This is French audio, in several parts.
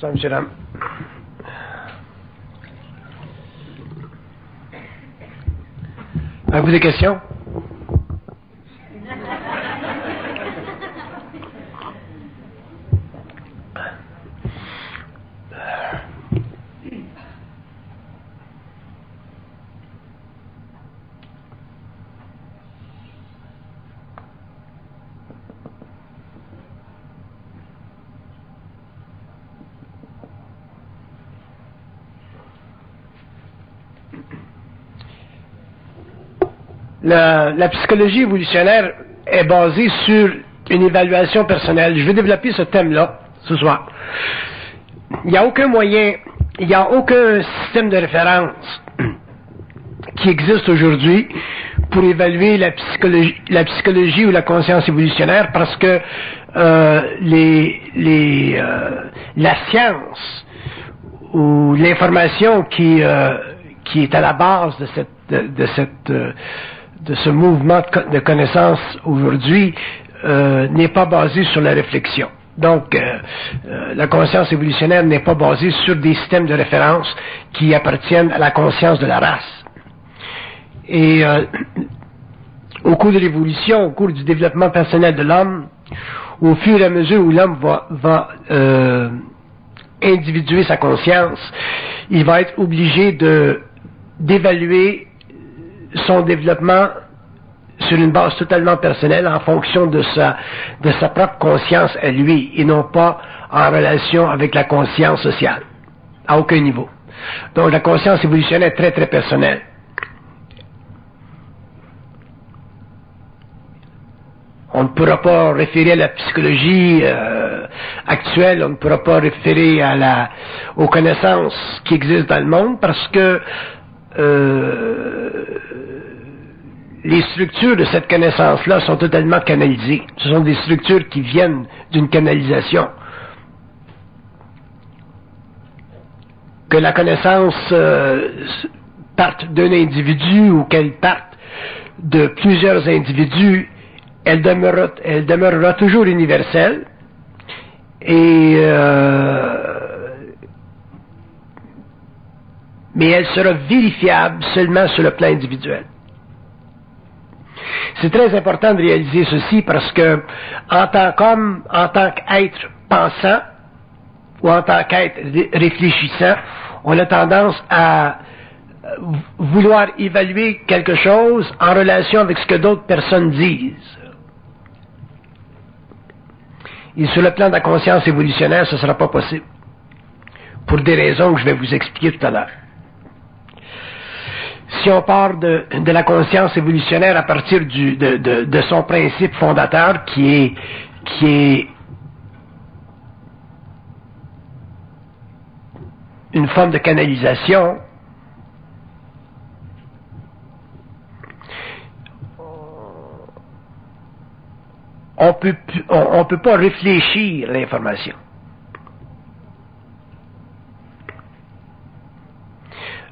Bonsoir, M. Ram. Avez-vous des questions? La psychologie évolutionnaire est basée sur une évaluation personnelle. Je vais développer ce thème-là ce soir. Il n'y a aucun moyen, il n'y a aucun système de référence qui existe aujourd'hui pour évaluer la psychologie ou la conscience évolutionnaire parce que la science ou l'information qui est à la base de ce mouvement de connaissance aujourd'hui n'est pas basé sur la réflexion. Donc, la conscience évolutionnaire n'est pas basée sur des systèmes de référence qui appartiennent à la conscience de la race. Et au cours de l'évolution, au cours du développement personnel de l'homme, au fur et à mesure où l'homme va individuer sa conscience, il va être obligé d'évaluer son développement sur une base totalement personnelle en fonction de sa propre conscience à lui et non pas en relation avec la conscience sociale, à aucun niveau. Donc la conscience évolutionnaire est très très personnelle. On ne pourra pas référer à la psychologie actuelle, on ne pourra pas référer aux connaissances qui existent dans le monde parce que les structures de cette connaissance-là sont totalement canalisées. Ce sont des structures qui viennent d'une canalisation. Que la connaissance parte d'un individu ou qu'elle parte de plusieurs individus, elle demeurera toujours universelle et mais elle sera vérifiable seulement sur le plan individuel. C'est très important de réaliser ceci parce que, en tant qu'homme, en tant qu'être pensant, ou en tant qu'être réfléchissant, on a tendance à vouloir évaluer quelque chose en relation avec ce que d'autres personnes disent. Et sur le plan de la conscience évolutionnaire, ce ne sera pas possible. Pour des raisons que je vais vous expliquer tout à l'heure. Si on part de la conscience évolutionnaire à partir de son principe fondateur qui est une forme de canalisation, on peut pas réfléchir l'information.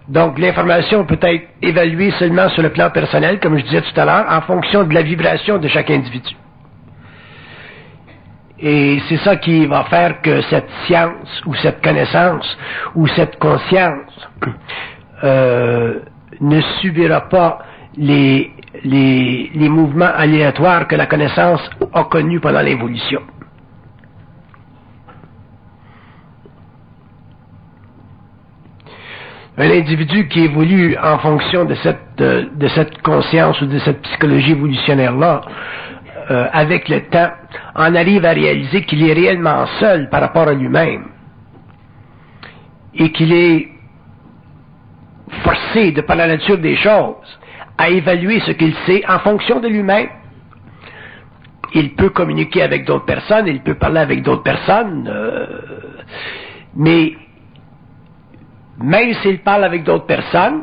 Donc, l'information peut être évaluée seulement sur le plan personnel, comme je disais tout à l'heure, en fonction de la vibration de chaque individu. Et c'est ça qui va faire que cette science, ou cette connaissance, ou cette conscience ne subira pas les mouvements aléatoires que la connaissance a connus pendant l'évolution. Un individu qui évolue en fonction de cette conscience ou de cette psychologie évolutionnaire-là, avec le temps, en arrive à réaliser qu'il est réellement seul par rapport à lui-même et qu'il est forcé, de par la nature des choses, à évaluer ce qu'il sait en fonction de lui-même. Il peut communiquer avec d'autres personnes, il peut parler avec d'autres personnes, mais même s'il parle avec d'autres personnes,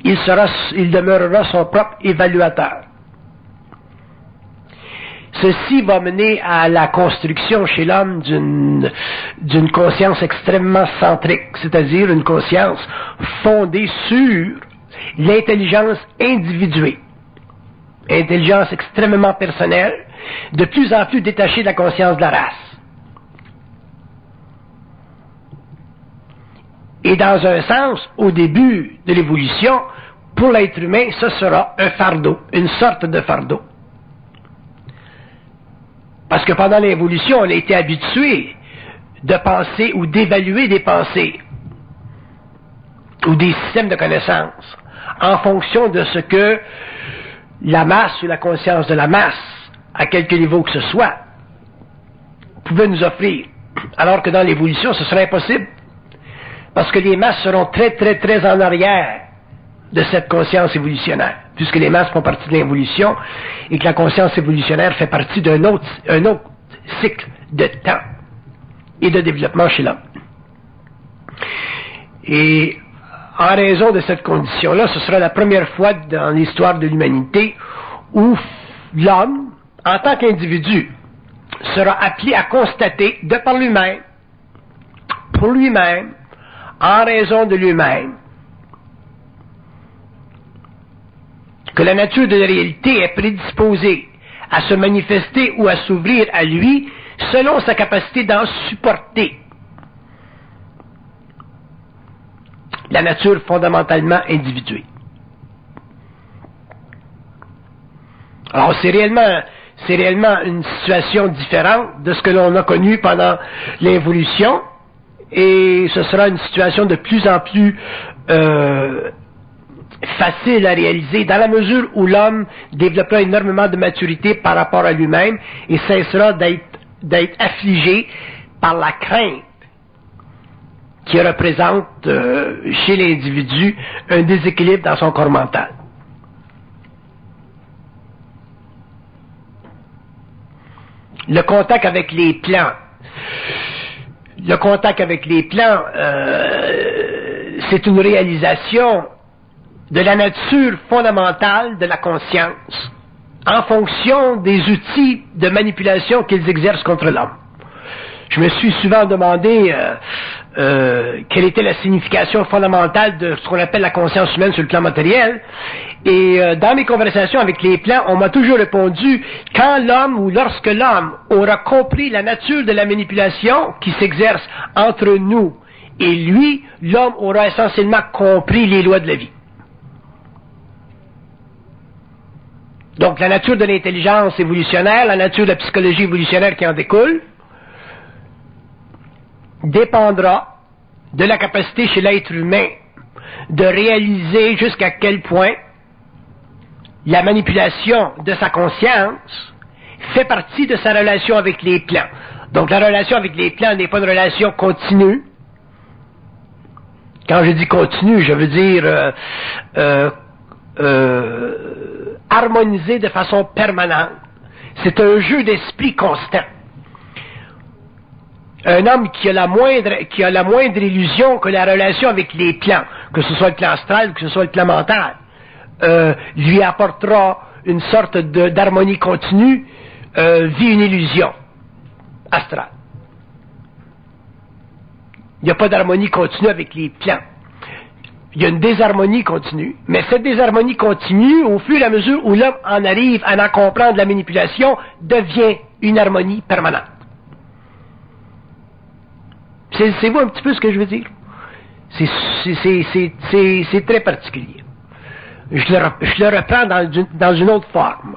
il demeurera son propre évaluateur. Ceci va mener à la construction chez l'homme d'une conscience extrêmement centrique, c'est-à-dire une conscience fondée sur l'intelligence individuée, intelligence extrêmement personnelle, de plus en plus détachée de la conscience de la race. Et dans un sens, au début de l'évolution, pour l'être humain, ce sera un fardeau, une sorte de fardeau. Parce que pendant l'évolution, on a été habitué de penser ou d'évaluer des pensées ou des systèmes de connaissances en fonction de ce que la masse ou la conscience de la masse, à quelque niveau que ce soit, pouvait nous offrir. Alors que dans l'évolution, ce serait impossible. Parce que les masses seront très, très, très en arrière de cette conscience évolutionnaire, puisque les masses font partie de l'évolution et que la conscience évolutionnaire fait partie d'un autre cycle de temps et de développement chez l'homme. Et en raison de cette condition-là, ce sera la première fois dans l'histoire de l'humanité où l'homme, en tant qu'individu, sera appelé à constater de par lui-même, pour lui-même, en raison de lui-même, que la nature de la réalité est prédisposée à se manifester ou à s'ouvrir à lui selon sa capacité d'en supporter la nature fondamentalement individuée. Alors c'est réellement une situation différente de ce que l'on a connu pendant l'évolution, et ce sera une situation de plus en plus facile à réaliser dans la mesure où l'homme développera énormément de maturité par rapport à lui-même et cessera d'être affligé par la crainte qui représente chez l'individu un déséquilibre dans son corps mental. Le contact avec les plans. Le contact avec les plans, c'est une réalisation de la nature fondamentale de la conscience en fonction des outils de manipulation qu'ils exercent contre l'homme. Je me suis souvent demandé quelle était la signification fondamentale de ce qu'on appelle la conscience humaine sur le plan matériel. Et dans mes conversations avec les plans, on m'a toujours répondu, quand l'homme ou lorsque l'homme aura compris la nature de la manipulation qui s'exerce entre nous et lui, l'homme aura essentiellement compris les lois de la vie. Donc la nature de l'intelligence évolutionnaire, la nature de la psychologie évolutionnaire qui en découle, dépendra de la capacité chez l'être humain de réaliser jusqu'à quel point la manipulation de sa conscience fait partie de sa relation avec les plans. Donc la relation avec les plans n'est pas une relation continue. Quand je dis continue, je veux dire harmonisée de façon permanente. C'est un jeu d'esprit constant. Un homme qui a la moindre illusion que la relation avec les plans, que ce soit le plan astral ou que ce soit le plan mental, lui apportera une sorte d'harmonie continue, vit une illusion astrale. Il n'y a pas d'harmonie continue avec les plans. Il y a une désharmonie continue, mais cette désharmonie continue, au fur et à mesure où l'homme en arrive à en comprendre la manipulation, devient une harmonie permanente. C'est vous un petit peu ce que je veux dire? C'est très particulier. Je le reprends dans une autre forme.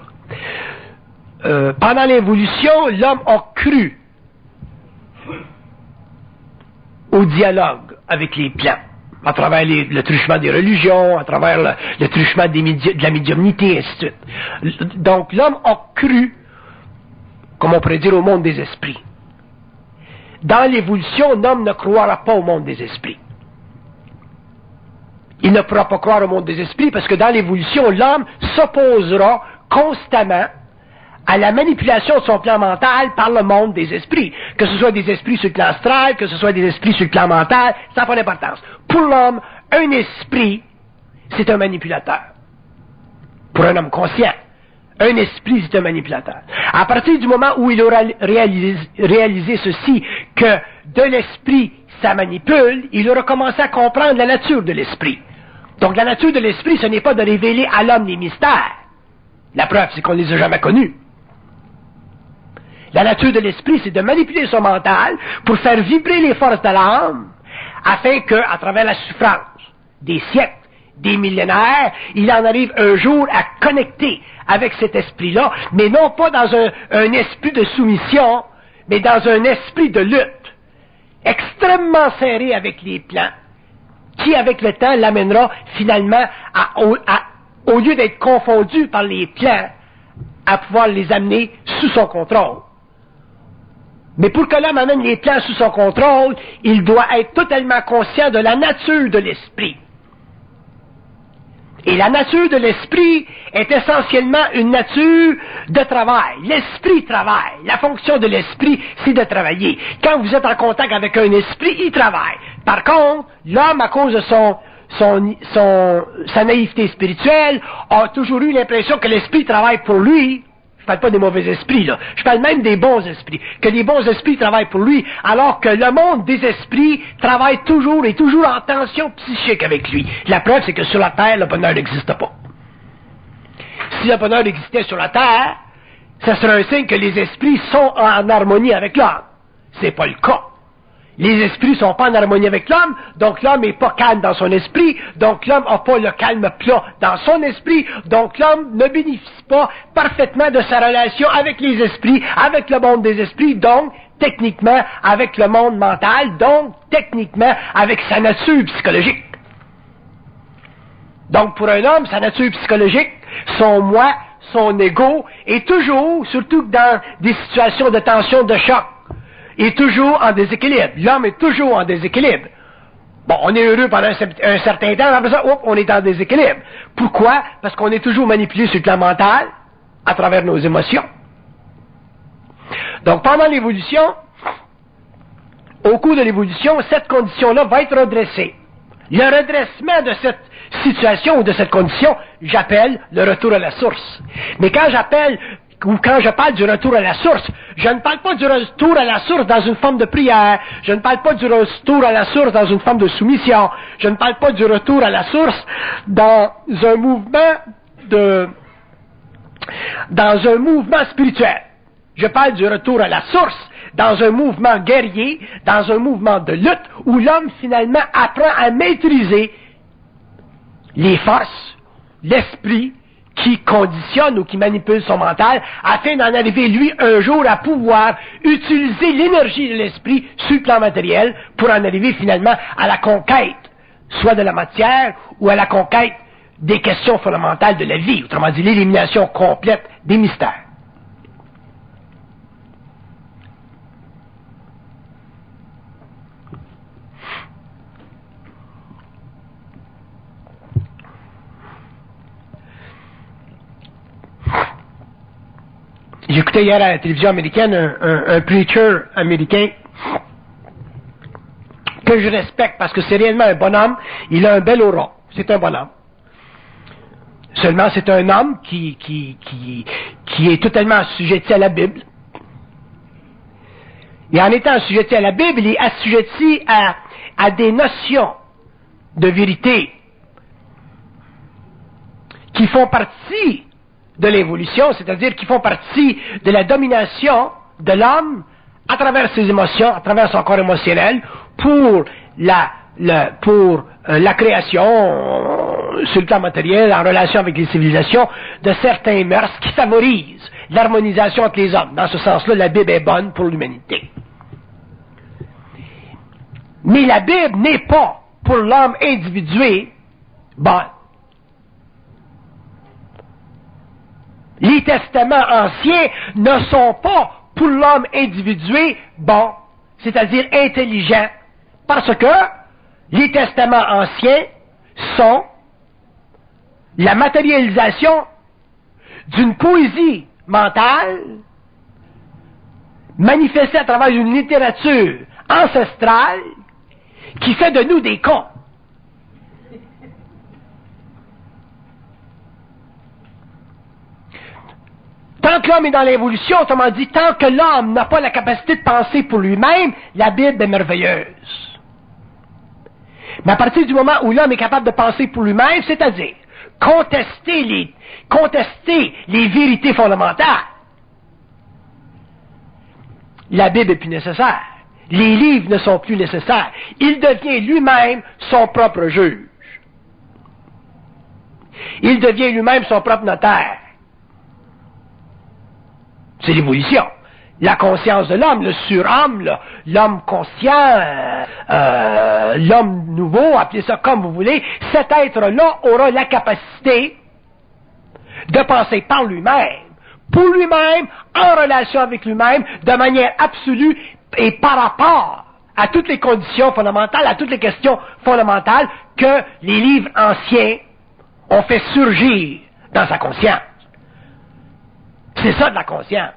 Pendant l'évolution, l'homme a cru au dialogue avec les plans, à travers le truchement des religions, à travers le truchement de la médiumnité, et ainsi de suite. Donc l'homme a cru, comme on pourrait dire, au monde des esprits. Dans l'évolution, l'homme ne croira pas au monde des esprits. Il ne pourra pas croire au monde des esprits parce que dans l'évolution, l'homme s'opposera constamment à la manipulation de son plan mental par le monde des esprits. Que ce soit des esprits sur le plan astral, que ce soit des esprits sur le plan mental, ça n'a pas d'importance. Pour l'homme, un esprit, c'est un manipulateur. Pour un homme conscient, un esprit, c'est un manipulateur. À partir du moment où il aura réalisé ceci, que de l'esprit, ça manipule, il aura commencé à comprendre la nature de l'esprit. Donc la nature de l'esprit, ce n'est pas de révéler à l'homme les mystères. La preuve, c'est qu'on ne les a jamais connus. La nature de l'esprit, c'est de manipuler son mental pour faire vibrer les forces de l'âme afin que, à travers la souffrance des siècles, des millénaires, il en arrive un jour à connecter avec cet esprit-là, mais non pas dans un esprit de soumission, mais dans un esprit de lutte, extrêmement serré avec les plans, qui, avec le temps, l'amènera finalement au lieu d'être confondu par les plans, à pouvoir les amener sous son contrôle. Mais pour que l'homme amène les plans sous son contrôle, il doit être totalement conscient de la nature de l'esprit. Et la nature de l'esprit est essentiellement une nature de travail. L'esprit travaille. La fonction de l'esprit, c'est de travailler. Quand vous êtes en contact avec un esprit, il travaille. Par contre, l'homme, à cause de sa naïveté spirituelle, a toujours eu l'impression que l'esprit travaille pour lui. Je parle pas des mauvais esprits, là. Je parle même des bons esprits. Que les bons esprits travaillent pour lui, alors que le monde des esprits travaille toujours et toujours en tension psychique avec lui. La preuve, c'est que sur la Terre, le bonheur n'existe pas. Si le bonheur existait sur la Terre, ça serait un signe que les esprits sont en harmonie avec l'homme. C'est pas le cas. Les esprits sont pas en harmonie avec l'homme, donc l'homme n'est pas calme dans son esprit, donc l'homme n'a pas le calme plat dans son esprit, donc l'homme ne bénéficie pas parfaitement de sa relation avec les esprits, avec le monde des esprits, donc techniquement avec le monde mental, donc techniquement avec sa nature psychologique. Donc pour un homme, sa nature psychologique, son moi, son ego, est toujours, surtout dans des situations de tension, de choc, est toujours en déséquilibre. L'homme est toujours en déséquilibre. Bon, on est heureux pendant un certain temps, après ça, on est en déséquilibre. Pourquoi? Parce qu'on est toujours manipulé sur le plan mental, à travers nos émotions. Donc, pendant l'évolution, au cours de l'évolution, cette condition-là va être redressée. Le redressement de cette situation ou de cette condition, j'appelle le retour à la source. Mais quand je parle du retour à la source, je ne parle pas du retour à la source dans une forme de prière, je ne parle pas du retour à la source dans une forme de soumission, je ne parle pas du retour à la source dans un mouvement spirituel. Je parle du retour à la source dans un mouvement guerrier, dans un mouvement de lutte, où l'homme finalement apprend à maîtriser les forces, l'esprit, qui conditionne ou qui manipule son mental, afin d'en arriver, lui, un jour, à pouvoir utiliser l'énergie de l'esprit sur le plan matériel pour en arriver finalement à la conquête, soit de la matière ou à la conquête des questions fondamentales de la vie, autrement dit, l'élimination complète des mystères. J'écoutais hier à la télévision américaine un preacher américain que je respecte parce que c'est réellement un bonhomme. Il a un bel aura. C'est un bonhomme. Seulement, c'est un homme qui est totalement assujetti à la Bible. Et en étant assujetti à la Bible, il est assujetti à des notions de vérité qui font partie de l'évolution, c'est-à-dire qui font partie de la domination de l'homme à travers ses émotions, à travers son corps émotionnel, pour la création sur le plan matériel, en relation avec les civilisations, de certains mœurs qui favorisent l'harmonisation entre les hommes. Dans ce sens-là, la Bible est bonne pour l'humanité. Mais la Bible n'est pas, pour l'homme individué, bonne. Les testaments anciens ne sont pas, pour l'homme individué, bons, c'est-à-dire intelligents, parce que les testaments anciens sont la matérialisation d'une poésie mentale manifestée à travers une littérature ancestrale qui fait de nous des cons. Tant que l'homme est dans l'évolution, autrement dit, tant que l'homme n'a pas la capacité de penser pour lui-même, la Bible est merveilleuse. Mais à partir du moment où l'homme est capable de penser pour lui-même, c'est-à-dire contester les vérités fondamentales, la Bible est plus nécessaire. Les livres ne sont plus nécessaires. Il devient lui-même son propre juge. Il devient lui-même son propre notaire. C'est l'évolution. La conscience de l'homme, le surhomme, l'homme conscient, l'homme nouveau, appelez ça comme vous voulez, cet être-là aura la capacité de penser par lui-même, pour lui-même, en relation avec lui-même, de manière absolue et par rapport à toutes les conditions fondamentales, à toutes les questions fondamentales que les livres anciens ont fait surgir dans sa conscience. C'est ça de la conscience.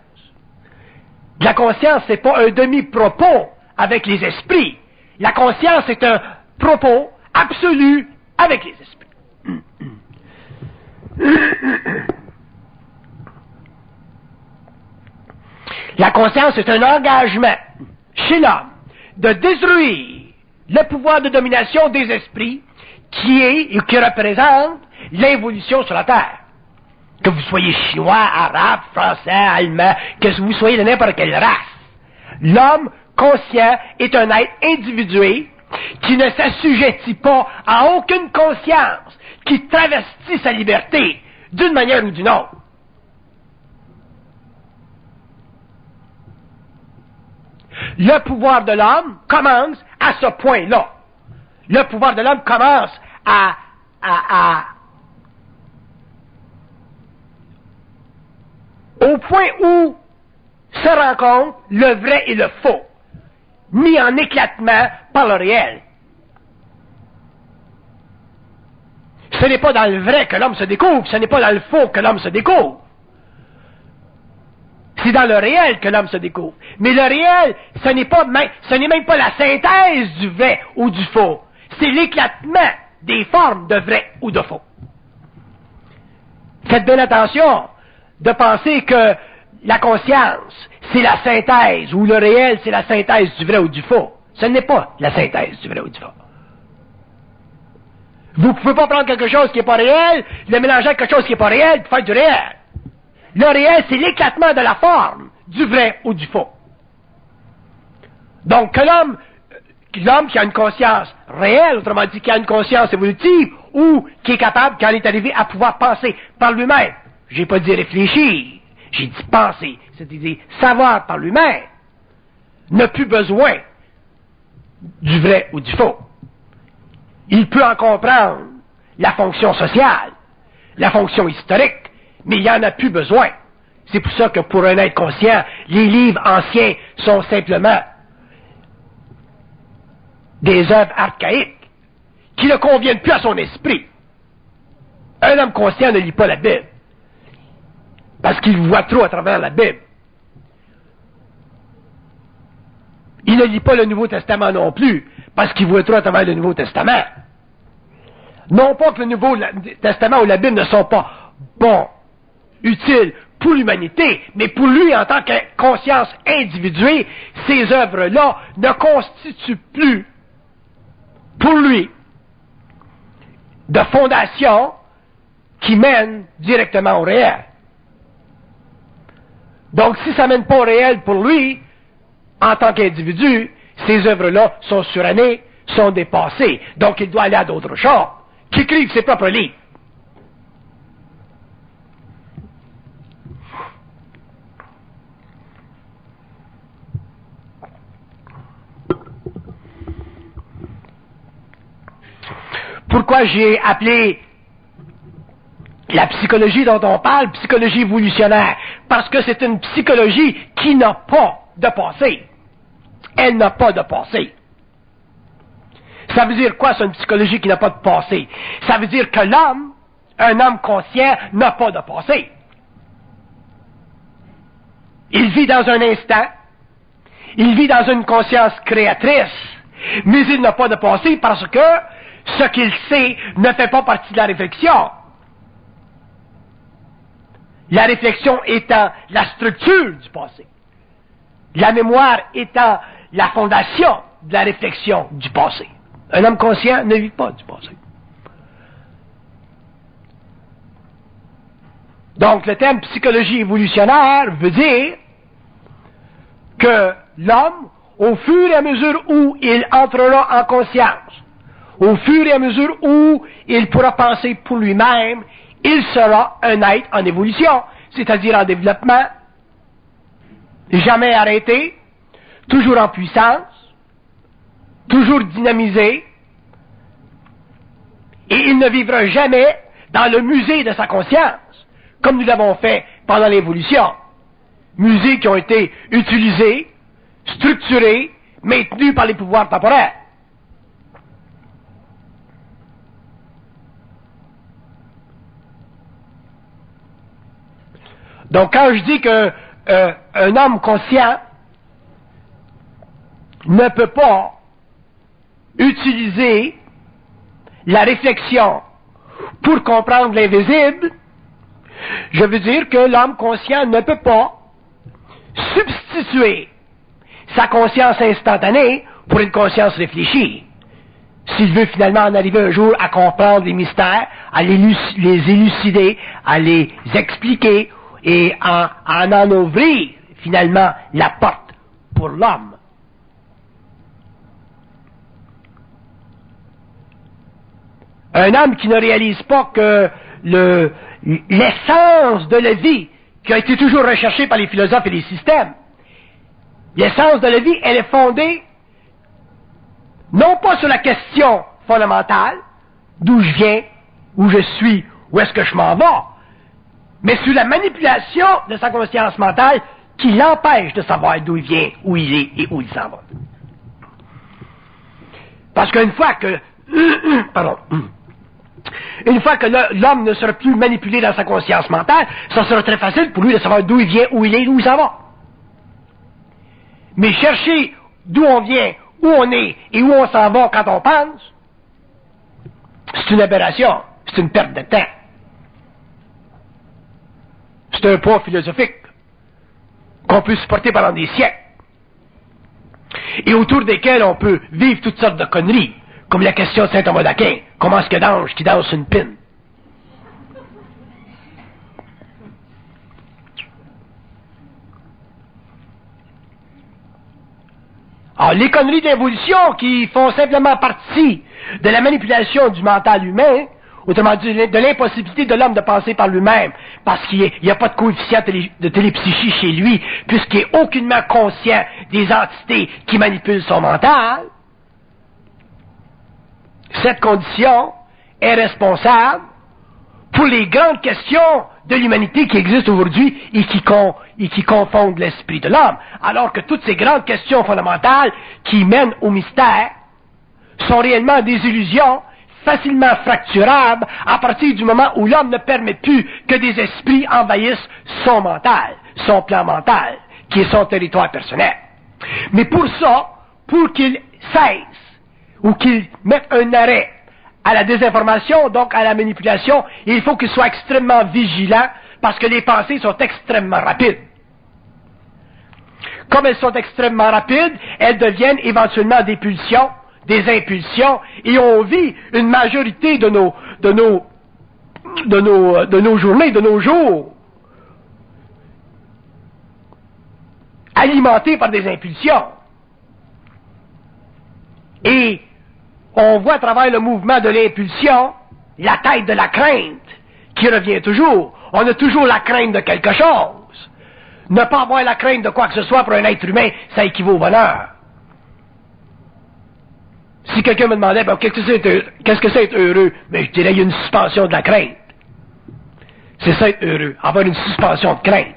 La conscience, c'est pas un demi-propos avec les esprits. La conscience est un propos absolu avec les esprits. La conscience est un engagement chez l'homme de détruire le pouvoir de domination des esprits qui représente l'évolution sur la Terre. Que vous soyez chinois, arabe, français, allemand, que vous soyez de n'importe quelle race. L'homme conscient est un être individué qui ne s'assujettit pas à aucune conscience, qui travestit sa liberté d'une manière ou d'une autre. Le pouvoir de l'homme commence à ce point-là. Le pouvoir de l'homme commence au point où se rencontrent le vrai et le faux, mis en éclatement par le réel. Ce n'est pas dans le vrai que l'homme se découvre, ce n'est pas dans le faux que l'homme se découvre. C'est dans le réel que l'homme se découvre. Mais le réel, ce n'est même pas la synthèse du vrai ou du faux. C'est l'éclatement des formes de vrai ou de faux. Faites bien attention de penser que la conscience, c'est la synthèse, ou le réel, c'est la synthèse du vrai ou du faux. Ce n'est pas la synthèse du vrai ou du faux. Vous ne pouvez pas prendre quelque chose qui n'est pas réel, le mélanger avec quelque chose qui n'est pas réel, pour faire du réel. Le réel, c'est l'éclatement de la forme, du vrai ou du faux. Donc, que l'homme qui a une conscience réelle, autrement dit, qui a une conscience évolutive, ou qui est capable, quand il est arrivé à pouvoir penser par lui-même, j'ai pas dit réfléchir, j'ai dit penser, c'est-à-dire savoir par lui-même, n'a plus besoin du vrai ou du faux. Il peut en comprendre la fonction sociale, la fonction historique, mais il n'y en a plus besoin. C'est pour ça que pour un être conscient, les livres anciens sont simplement des œuvres archaïques qui ne conviennent plus à son esprit. Un homme conscient ne lit pas la Bible parce qu'il voit trop à travers la Bible. Il ne lit pas le Nouveau Testament non plus parce qu'il voit trop à travers le Nouveau Testament. Non pas que le Nouveau Testament ou la Bible ne sont pas bons, utiles pour l'humanité, mais pour lui, en tant que conscience individuée, ces œuvres-là ne constituent plus, pour lui, de fondation qui mène directement au réel. Donc, si ça ne mène pas au réel pour lui, en tant qu'individu, ces œuvres-là sont surannées, sont dépassées. Donc, il doit aller à d'autres choses, qui écrivent ses propres livres. Pourquoi j'ai appelé la psychologie dont on parle psychologie évolutionnaire? Parce que c'est une psychologie qui n'a pas de passé. Elle n'a pas de passé. Ça veut dire quoi, c'est une psychologie qui n'a pas de passé? Ça veut dire que l'homme, un homme conscient, n'a pas de passé. Il vit dans un instant, il vit dans une conscience créatrice, mais il n'a pas de passé parce que ce qu'il sait ne fait pas partie de la réflexion. La réflexion étant la structure du passé. La mémoire étant la fondation de la réflexion du passé. Un homme conscient ne vit pas du passé. Donc, le terme psychologie évolutionnaire veut dire que l'homme, au fur et à mesure où il entrera en conscience, au fur et à mesure où il pourra penser pour lui-même, il sera un être en évolution, c'est-à-dire en développement, jamais arrêté, toujours en puissance, toujours dynamisé, et il ne vivra jamais dans le musée de sa conscience, comme nous l'avons fait pendant l'évolution. Musées qui ont été utilisés, structurés, maintenus par les pouvoirs temporaires. Donc quand je dis que un homme conscient ne peut pas utiliser la réflexion pour comprendre l'invisible, je veux dire que l'homme conscient ne peut pas substituer sa conscience instantanée pour une conscience réfléchie. S'il veut finalement en arriver un jour à comprendre les mystères, à les élucider, à les expliquer et à en ouvrir finalement la porte pour l'homme. Un homme qui ne réalise pas que l'essence de la vie qui a été toujours recherchée par les philosophes et les systèmes, l'essence de la vie, elle est fondée non pas sur la question fondamentale, d'où je viens, où je suis, où est-ce que je m'en vais, mais sur la manipulation de sa conscience mentale qui l'empêche de savoir d'où il vient, où il est et où il s'en va. Parce qu'une fois que une fois que l'homme ne sera plus manipulé dans sa conscience mentale, ça sera très facile pour lui de savoir d'où il vient, où il est, où il s'en va. Mais chercher d'où on vient, où on est et où on s'en va quand on pense, c'est une aberration, c'est une perte de temps. C'est un poids philosophique qu'on peut supporter pendant des siècles et autour desquels on peut vivre toutes sortes de conneries, comme la question de saint Thomas d'Aquin. Comment est-ce que d'ange qui danse une pine? Alors, les conneries d'évolution qui font simplement partie de la manipulation du mental humain, autrement dit, de l'impossibilité de l'homme de penser par lui-même, parce qu'il n'y a pas de coefficient de télépsychie chez lui, puisqu'il n'est aucunement conscient des entités qui manipulent son mental. Cette condition est responsable pour les grandes questions de l'humanité qui existent aujourd'hui et qui confondent l'esprit de l'homme. Alors que toutes ces grandes questions fondamentales qui mènent au mystère sont réellement des illusions facilement fracturables à partir du moment où l'homme ne permet plus que des esprits envahissent son mental, son plan mental, qui est son territoire personnel. Mais pour ça, pour qu'il cesse ou qu'il mette un arrêt à la désinformation, donc à la manipulation, il faut qu'il soit extrêmement vigilant parce que les pensées sont extrêmement rapides. Comme elles sont extrêmement rapides, elles deviennent éventuellement des pulsions, des impulsions, et on vit une majorité de nos journées, de nos jours, alimentées par des impulsions. Et on voit à travers le mouvement de l'impulsion la tête de la crainte qui revient toujours. On a toujours la crainte de quelque chose. Ne pas avoir la crainte de quoi que ce soit pour un être humain, ça équivaut au bonheur. Si quelqu'un me demandait, ben, qu'est-ce que c'est être heureux? Ben, je dirais, il y a une suspension de la crainte. C'est ça être heureux, avoir une suspension de crainte.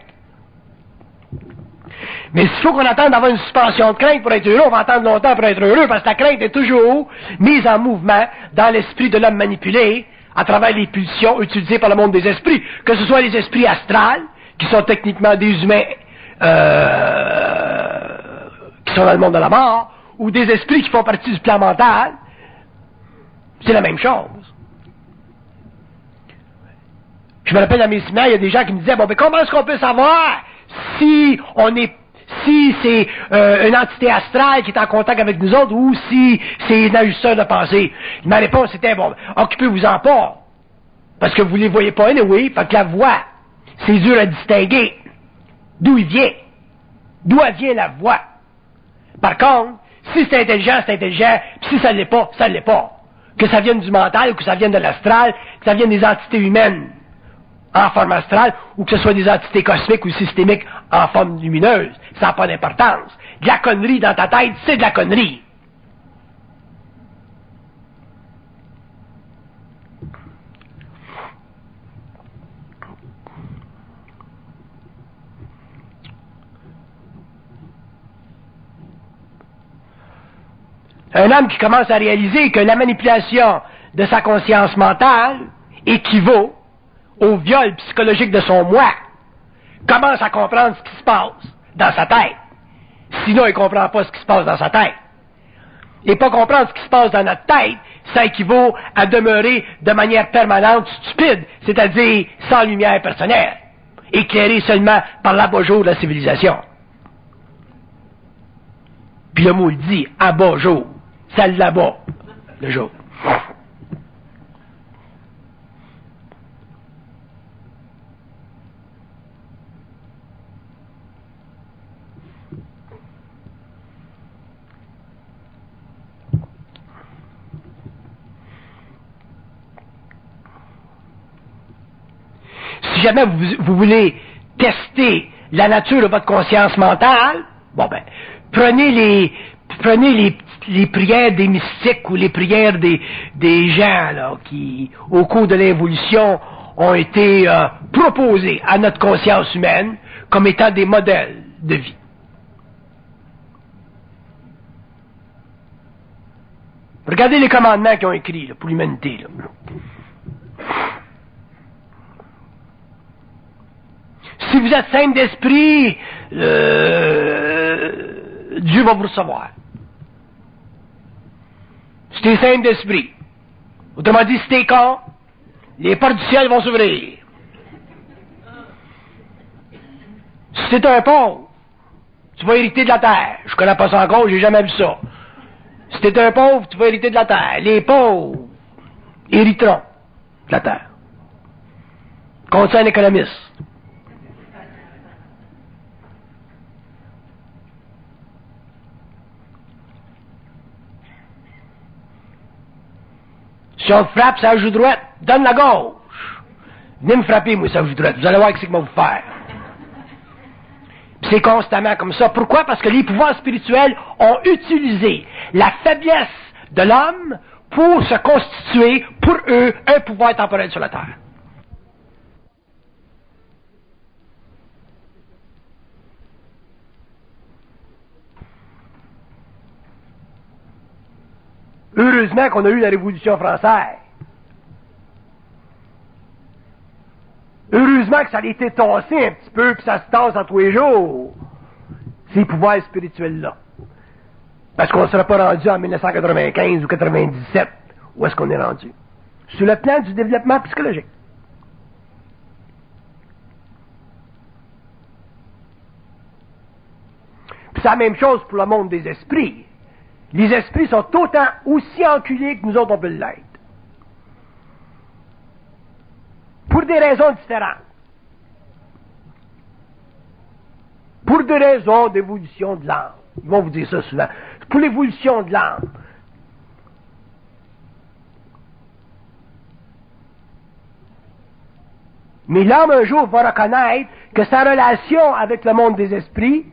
Mais s'il faut qu'on attende d'avoir une suspension de crainte pour être heureux, on va attendre longtemps pour être heureux, parce que la crainte est toujours mise en mouvement dans l'esprit de l'homme manipulé, à travers les pulsions utilisées par le monde des esprits, que ce soit les esprits astrales, qui sont techniquement des humains qui sont dans le monde de la mort, ou des esprits qui font partie du plan mental, c'est la même chose. Je me rappelle dans mes séminaires, il y a des gens qui me disaient, bon, mais comment est-ce qu'on peut savoir si c'est une entité astrale qui est en contact avec nous autres ou si c'est un ajusteur de pensée? Ma réponse était, bon, occupez-vous-en pas. Parce que vous ne les voyez pas, anyway, fait que la voix, c'est dur à distinguer. D'où il vient? D'où elle vient la voix? Par contre, si c'est intelligent, c'est intelligent, puis si ça l'est pas, ça l'est pas. Que ça vienne du mental, ou que ça vienne de l'astral, que ça vienne des entités humaines en forme astrale, ou que ce soit des entités cosmiques ou systémiques en forme lumineuse, ça n'a pas d'importance. De la connerie dans ta tête, c'est de la connerie. Un homme qui commence à réaliser que la manipulation de sa conscience mentale équivaut au viol psychologique de son moi, commence à comprendre ce qui se passe dans sa tête. Sinon, il ne comprend pas ce qui se passe dans sa tête. Et pas comprendre ce qui se passe dans notre tête, ça équivaut à demeurer de manière permanente stupide, c'est-à-dire sans lumière personnelle, éclairé seulement par l'abat-jour de la civilisation. Puis le mot le dit, abat-jour, ça l'abat, le jour. Si jamais vous voulez tester la nature de votre conscience mentale, bon ben, prenez les prières des mystiques ou les prières des gens là, qui, au cours de l'évolution, ont été proposés à notre conscience humaine comme étant des modèles de vie. Regardez les commandements qu'ils ont écrits là, pour l'humanité. Là. Si vous êtes saint d'esprit, Dieu va vous recevoir. Si tu es saint d'esprit, autrement dit, si tu es con, les portes du ciel vont s'ouvrir. Si tu es un pauvre, tu vas hériter de la terre. Je connais pas ça encore, j'ai jamais vu ça. Si tu es un pauvre, tu vas hériter de la terre. Les pauvres hériteront de la terre. Continue un économiste. Si on te frappe, ça joue droite, donne la gauche. Venez me frapper, moi, ça joue droite. Vous allez voir ce que va vous faire. Puis c'est constamment comme ça. Pourquoi? Parce que les pouvoirs spirituels ont utilisé la faiblesse de l'homme pour se constituer, pour eux, un pouvoir temporel sur la terre. Heureusement qu'on a eu la Révolution française. Heureusement que ça a été tassé un petit peu, puis ça se tasse à tous les jours. Ces pouvoirs spirituels-là. Parce qu'on ne serait pas rendu en 1995 ou 97. Où est-ce qu'on est rendu? Sur le plan du développement psychologique. Puis c'est la même chose pour le monde des esprits. Les esprits sont autant aussi enculés que nous autres on peut l'être. Pour des raisons différentes. Pour des raisons d'évolution de l'âme. Ils vont vous dire ça souvent. Pour l'évolution de l'âme. Mais l'homme un jour va reconnaître que sa relation avec le monde des esprits,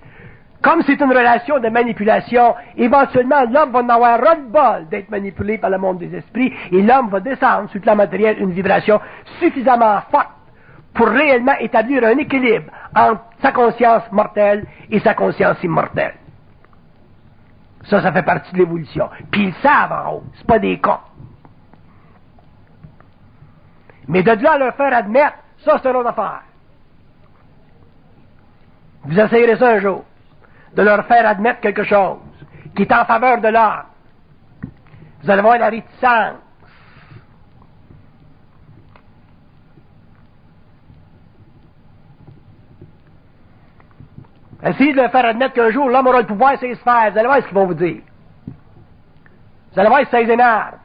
comme c'est une relation de manipulation, éventuellement l'homme va en avoir ras-le-bol d'être manipulé par le monde des esprits et l'homme va descendre sur le plan matériel une vibration suffisamment forte pour réellement établir un équilibre entre sa conscience mortelle et sa conscience immortelle. Ça fait partie de l'évolution. Puis ils savent en haut, c'est pas des cons. Mais de là à leur faire admettre, ça c'est une autre affaire. Vous essayerez ça un jour. De leur faire admettre quelque chose qui est en faveur de l'homme. Vous allez voir la réticence. Essayez de leur faire admettre qu'un jour l'homme aura le pouvoir sur ses sphères. Vous allez voir ce qu'ils vont vous dire. Vous allez voir si ça les énerve.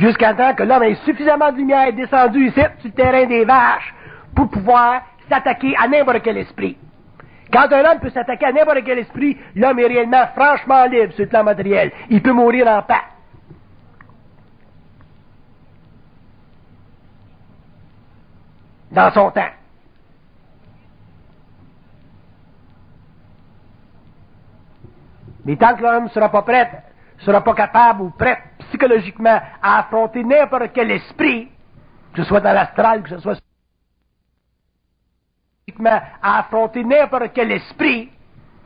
Jusqu'à temps que l'homme ait suffisamment de lumière descendu ici, sur le terrain des vaches, pour pouvoir s'attaquer à n'importe quel esprit. Quand un homme peut s'attaquer à n'importe quel esprit, l'homme est réellement franchement libre sur le plan matériel. Il peut mourir en paix. Dans son temps. Mais tant que l'homme ne sera pas prêt, ne sera pas capable ou prêt psychologiquement à affronter n'importe quel esprit, que ce soit dans l'astral, que ce soit à affronter n'importe quel esprit,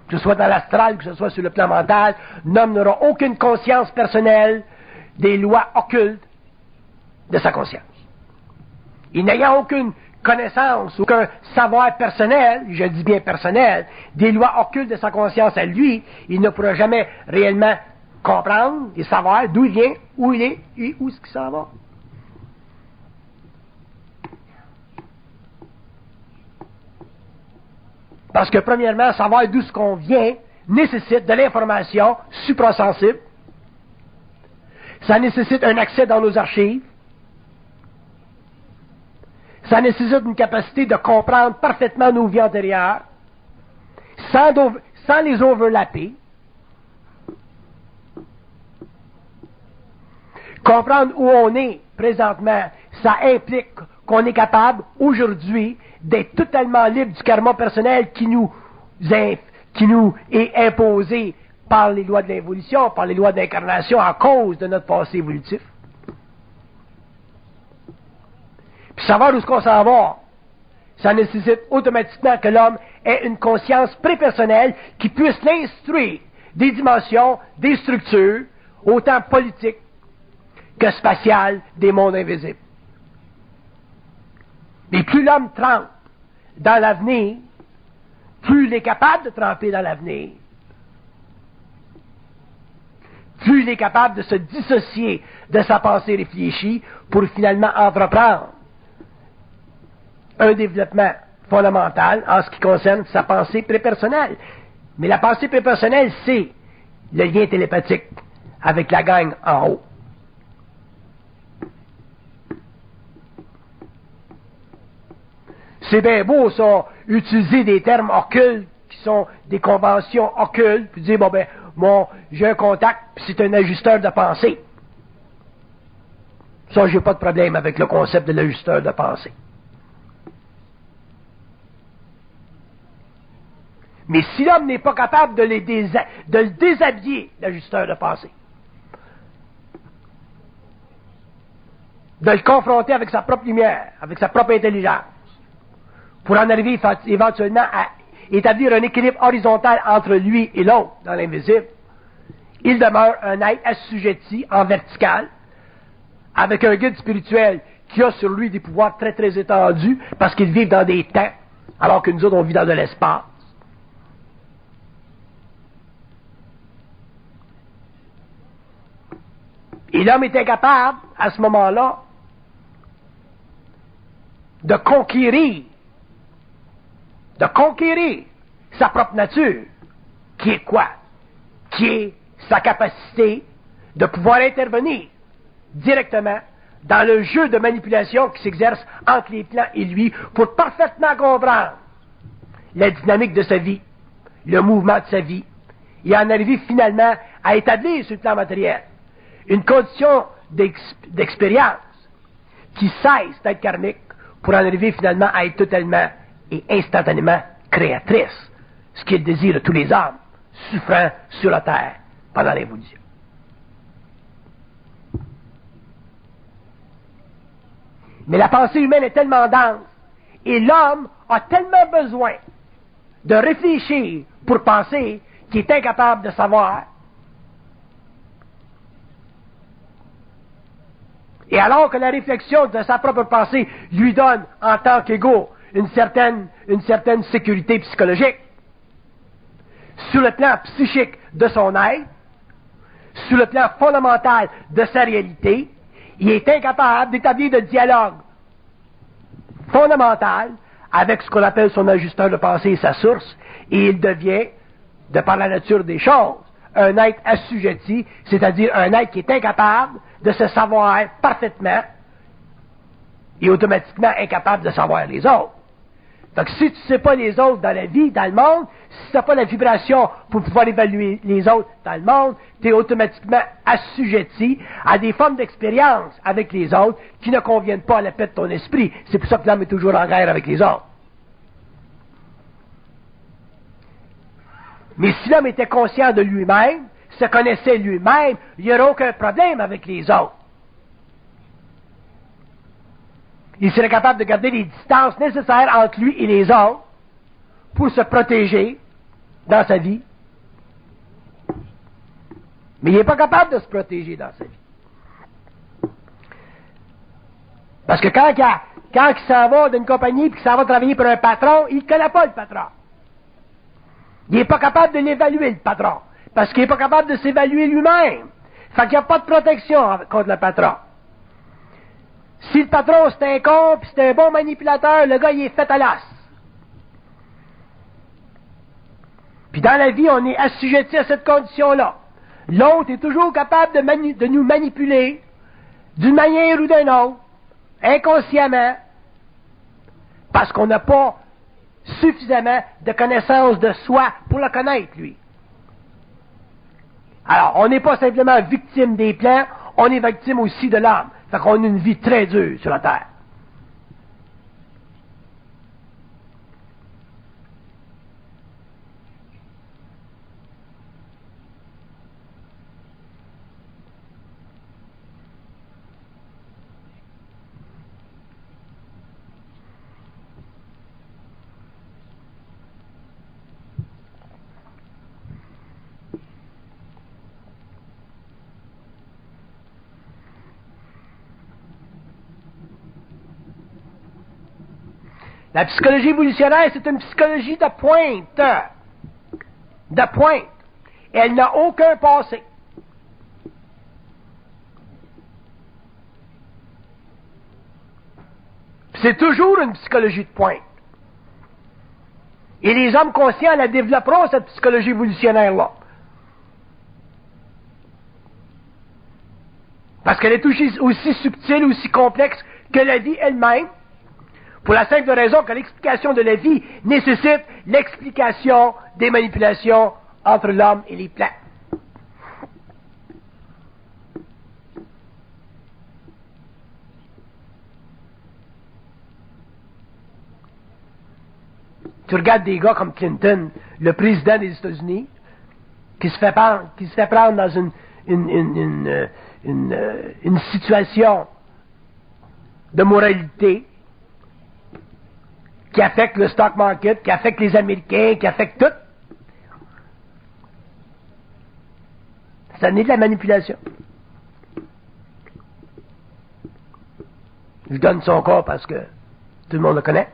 que ce soit dans l'astral, que ce soit sur le plan mental, l'homme n'aura aucune conscience personnelle des lois occultes de sa conscience. Il n'ayant aucune connaissance, aucun savoir personnel, je dis bien personnel, des lois occultes de sa conscience à lui, il ne pourra jamais réellement comprendre et savoir d'où il vient, où il est et où est-ce qu'il s'en va. Parce que premièrement, savoir d'où ce qu'on vient nécessite de l'information suprasensible. Ça nécessite un accès dans nos archives. Ça nécessite une capacité de comprendre parfaitement nos vies antérieures, sans les overlapper. Comprendre où on est présentement, ça implique qu'on est capable, aujourd'hui, d'être totalement libre du karma personnel qui nous est imposé par les lois de l'évolution, par les lois d'incarnation à cause de notre passé évolutif. Puis savoir où est-ce qu'on s'en va, ça nécessite automatiquement que l'homme ait une conscience prépersonnelle qui puisse l'instruire des dimensions, des structures, autant politiques que spatiales des mondes invisibles. Mais plus l'homme trempe dans l'avenir, plus il est capable de tremper dans l'avenir, plus il est capable de se dissocier de sa pensée réfléchie pour finalement entreprendre un développement fondamental en ce qui concerne sa pensée prépersonnelle. Mais la pensée prépersonnelle, c'est le lien télépathique avec la gang en haut. C'est bien beau, ça, utiliser des termes occultes qui sont des conventions occultes, puis dire, j'ai un contact, puis c'est un ajusteur de pensée. Ça, j'ai pas de problème avec le concept de l'ajusteur de pensée. Mais si l'homme n'est pas capable de le déshabiller, l'ajusteur de pensée, de le confronter avec sa propre lumière, avec sa propre intelligence, pour en arriver éventuellement à établir un équilibre horizontal entre lui et l'autre dans l'invisible, il demeure un être assujetti en vertical, avec un guide spirituel qui a sur lui des pouvoirs très très étendus, parce qu'ils vivent dans des temps, alors que nous autres on vit dans de l'espace. Et l'homme est incapable, à ce moment-là, de conquérir sa propre nature, qui est quoi? Qui est sa capacité de pouvoir intervenir directement dans le jeu de manipulation qui s'exerce entre les plans et lui pour parfaitement comprendre la dynamique de sa vie, le mouvement de sa vie, et en arriver finalement à établir sur le plan matériel une condition d'expérience qui cesse d'être karmique pour en arriver finalement à être totalement et instantanément créatrice, ce qui est le désir de tous les hommes souffrant sur la terre pendant l'évolution. Mais la pensée humaine est tellement dense et l'homme a tellement besoin de réfléchir pour penser qu'il est incapable de savoir. Et alors que la réflexion de sa propre pensée lui donne, en tant qu'égo, une certaine sécurité psychologique, sur le plan psychique de son être, sur le plan fondamental de sa réalité, il est incapable d'établir de dialogue fondamental avec ce qu'on appelle son ajusteur de pensée et sa source, et il devient, de par la nature des choses, un être assujetti, c'est-à-dire un être qui est incapable de se savoir parfaitement et automatiquement incapable de savoir les autres. Donc, si tu ne sais pas les autres dans la vie, dans le monde, si tu n'as pas la vibration pour pouvoir évaluer les autres dans le monde, tu es automatiquement assujetti à des formes d'expérience avec les autres qui ne conviennent pas à la paix de ton esprit. C'est pour ça que l'homme est toujours en guerre avec les autres. Mais si l'homme était conscient de lui-même, se connaissait lui-même, il n'y aurait aucun problème avec les autres. Il serait capable de garder les distances nécessaires entre lui et les autres pour se protéger dans sa vie. Mais il n'est pas capable de se protéger dans sa vie. Parce que quand il s'en va d'une compagnie et qu'il s'en va travailler pour un patron, il ne connaît pas le patron. Il n'est pas capable de l'évaluer, le patron. Parce qu'il n'est pas capable de s'évaluer lui-même. Fait qu'il n'y a pas de protection contre le patron. Si le patron c'est un con puis c'est un bon manipulateur, le gars il est fait à l'as. Puis dans la vie, on est assujetti à cette condition-là. L'autre est toujours capable de nous manipuler d'une manière ou d'une autre, inconsciemment, parce qu'on n'a pas suffisamment de connaissance de soi pour le connaître, lui. Alors, on n'est pas simplement victime des plans, on est victime aussi de l'âme. Fait qu'on a une vie très dure sur la terre. La psychologie évolutionnaire, c'est une psychologie de pointe. De pointe. Elle n'a aucun passé. C'est toujours une psychologie de pointe. Et les hommes conscients la développeront, cette psychologie évolutionnaire-là. Parce qu'elle est aussi subtile, aussi complexe que la vie elle-même. Pour la simple raison que l'explication de la vie nécessite l'explication des manipulations entre l'homme et les plantes. Tu regardes des gars comme Clinton, le président des États-Unis, qui se fait prendre dans une situation de moralité qui affecte le stock market, qui affecte les Américains, qui affecte tout. Ça n'est de la manipulation. Je donne son corps parce que tout le monde le connaît.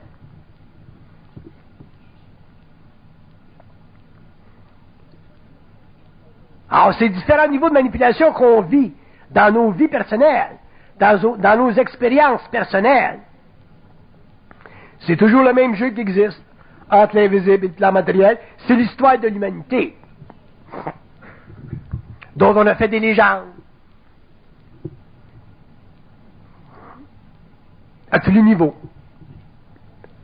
Alors, c'est différents niveaux de manipulation qu'on vit dans nos vies personnelles, dans nos expériences personnelles. C'est toujours le même jeu qui existe entre l'invisible et le plan matériel. C'est l'histoire de l'humanité, dont on a fait des légendes à tous les niveaux.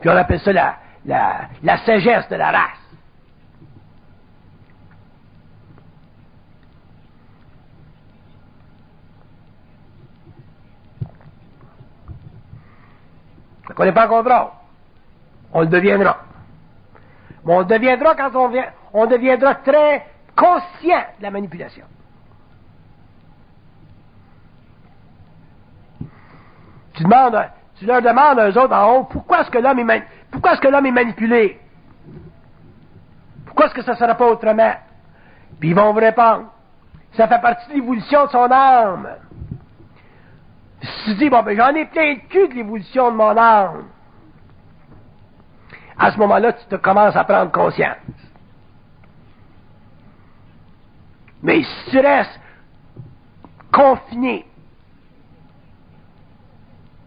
Puis on appelle ça la sagesse de la race. On n'est pas contrôle. On le deviendra. Mais on le deviendra quand on deviendra très conscient de la manipulation. Tu leur demandes à eux autres en haut, pourquoi est-ce que l'homme est manipulé? Pourquoi est-ce que ça ne sera pas autrement? Puis ils vont vous répondre, ça fait partie de l'évolution de son âme. Si tu dis, bon, ben j'en ai plein de cul de l'évolution de mon âme. À ce moment-là, tu te commences à prendre conscience. Mais si tu restes confiné,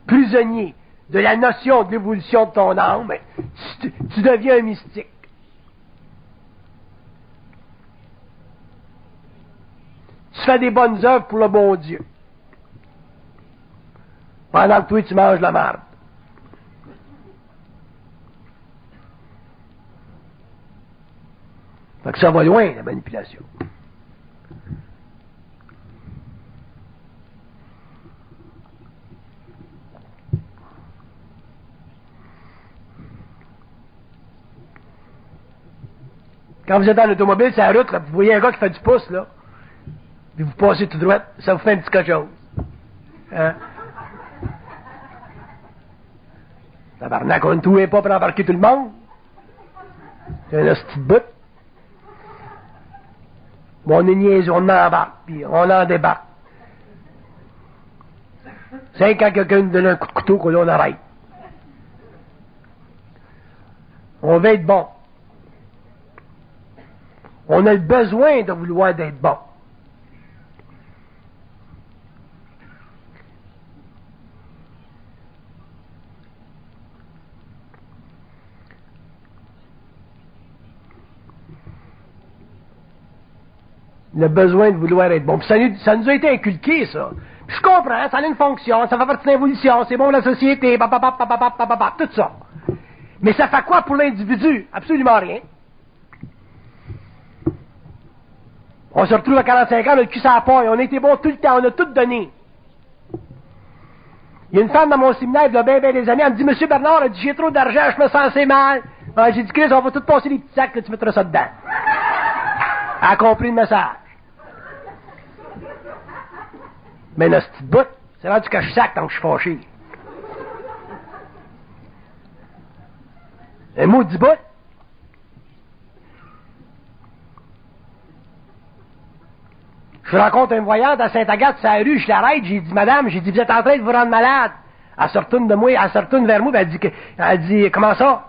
prisonnier de la notion de l'évolution de ton âme, ben, tu deviens un mystique. fais des bonnes œuvres pour le bon Dieu. Pendant que toi, tu manges la marde. Fait que ça va loin, la manipulation. Quand vous êtes dans l'automobile, c'est la route, là, vous voyez un gars qui fait du pouce, là, puis vous passez tout droit, ça vous fait un petit quelque chose. Hein? Tabarnak, on ne trouvait pas pour embarquer tout le monde. C'est un hostie de bout. Bon, on est niaiseux, on embarque, puis on en débarque. C'est quand quelqu'un nous donne un coup de couteau qu'on arrête. On veut être bon. On a le besoin de vouloir d'être bon. Le besoin de vouloir être bon. Puis ça nous a été inculqué, ça. Puis je comprends, ça a une fonction, ça fait partie de l'évolution, c'est bon pour la société, tout ça. Mais ça fait quoi pour l'individu? Absolument rien. On se retrouve à 45 ans, on a le cul sur la paille, on a été bon tout le temps, on a tout donné. Il y a une femme dans mon séminaire, il y a bien des années, elle me dit, Monsieur Bernard, elle dit, j'ai trop d'argent, je me sens assez mal. Alors, j'ai dit, Chris, on va tout passer les petits sacs, là, tu mettras ça dedans. Elle a compris le message. Mais là, ce petit bout, c'est rendu que je sac tant que je suis fâché. Un mot du bout. Je rencontre une voyante à Sainte-Agathe, sur la rue, je l'arrête, j'ai dit, Madame, j'ai dit, vous êtes en train de vous rendre malade. Elle se retourne de moi, elle se retourne vers moi, elle dit, comment ça?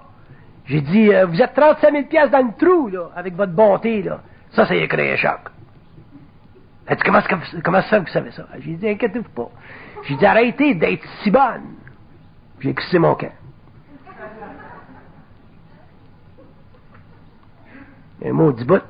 J'ai dit, vous êtes 35 000 piastres dans le trou, là, avec votre bonté, là. Ça a créé un choc. Elle dit, comment ça vous savez ça? J'ai dit, inquiétez-vous pas. J'ai dit, arrêtez d'être si bonne. J'ai crissé mon camp. Un mot du bout.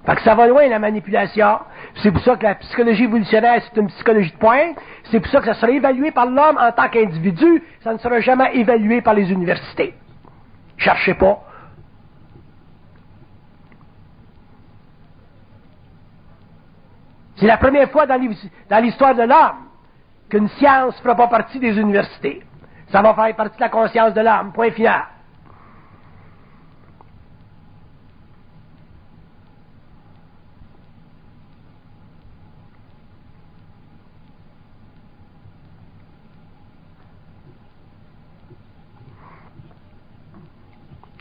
Fait que ça va loin, la manipulation. C'est pour ça que la psychologie évolutionnaire, c'est une psychologie de pointe. C'est pour ça que ça sera évalué par l'homme en tant qu'individu. Ça ne sera jamais évalué par les universités. Cherchez pas. C'est la première fois dans l'histoire de l'homme qu'une science ne fera pas partie des universités. Ça va faire partie de la conscience de l'homme. Point final.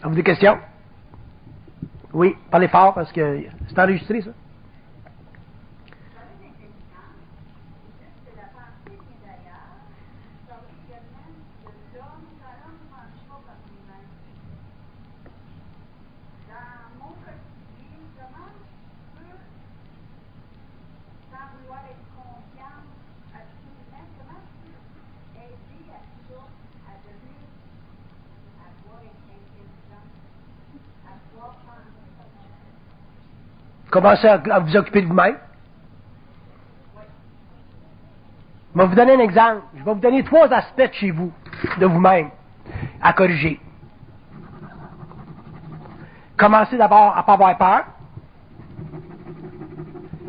Avez-vous des questions? Oui, parlez fort parce que c'est enregistré, ça. Commencez à vous occuper de vous-même. Je vais vous donner un exemple. Je vais vous donner 3 aspects de chez vous, de vous-même, à corriger. Commencez d'abord à ne pas avoir peur.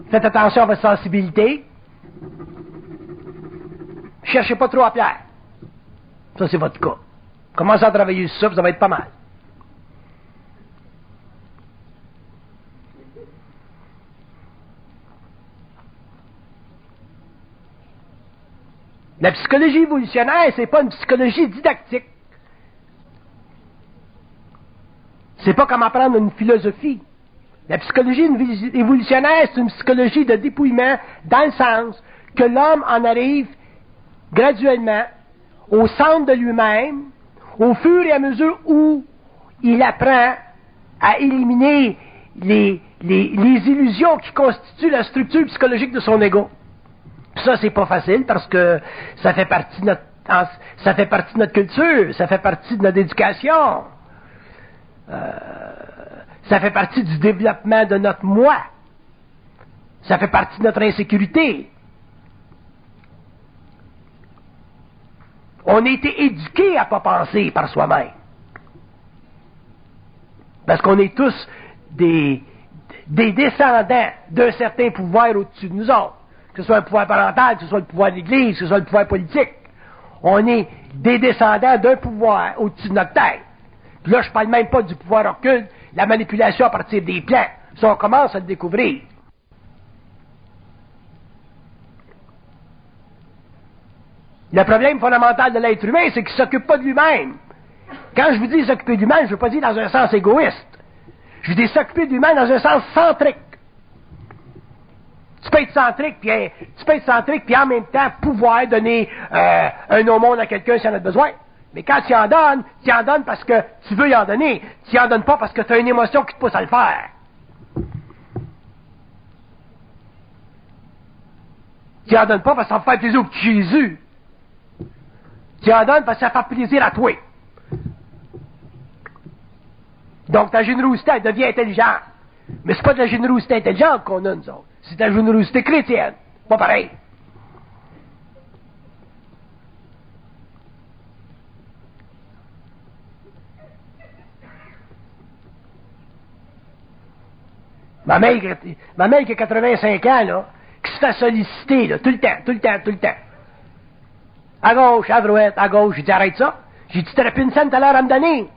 Faites attention à votre sensibilité. Cherchez pas trop à plaire. Ça, c'est votre cas. Commencez à travailler sur ça va être pas mal. La psychologie évolutionnaire, c'est pas une psychologie didactique. C'est pas comme apprendre une philosophie. La psychologie évolutionnaire, c'est une psychologie de dépouillement dans le sens que l'homme en arrive graduellement au centre de lui-même, au fur et à mesure où il apprend à éliminer les illusions qui constituent la structure psychologique de son ego. Ça, c'est pas facile parce que ça fait partie de notre culture, ça fait partie de notre éducation. Ça fait partie du développement de notre moi. Ça fait partie de notre insécurité. On a été éduqués à ne pas penser par soi-même. Parce qu'on est tous des descendants d'un certain pouvoir au-dessus de nous autres. Que ce soit le pouvoir parental, que ce soit le pouvoir de l'Église, que ce soit le pouvoir politique. On est des descendants d'un pouvoir au-dessus de notre tête. Puis là, je ne parle même pas du pouvoir occulte, la manipulation à partir des plans. Ça, on commence à le découvrir. Le problème fondamental de l'être humain, c'est qu'il ne s'occupe pas de lui-même. Quand je vous dis s'occuper de lui-même, je ne veux pas dire dans un sens égoïste. Je veux dire s'occuper de lui-même dans un sens centrique. Tu peux être centrique, puis en même temps pouvoir donner un au monde à quelqu'un si en a besoin. Mais quand tu en donnes parce que tu veux y en donner. Tu en donnes pas parce que tu as une émotion qui te pousse à le faire. Tu en donnes pas parce que ça va faire plaisir au petit Jésus. Tu en donnes parce que ça fait plaisir à toi. Donc ta générosité, elle devient intelligente. Mais c'est pas de la générosité intelligente qu'on a, nous autres. C'est de la générosité chrétienne. Pas pareil. Ma mère qui a 85 ans, là, qui se fait solliciter, là, tout le temps. À gauche, à droite, à gauche. J'ai dit, arrête ça. J'ai dit, t'aurais plus une scène tout à l'heure à me donner.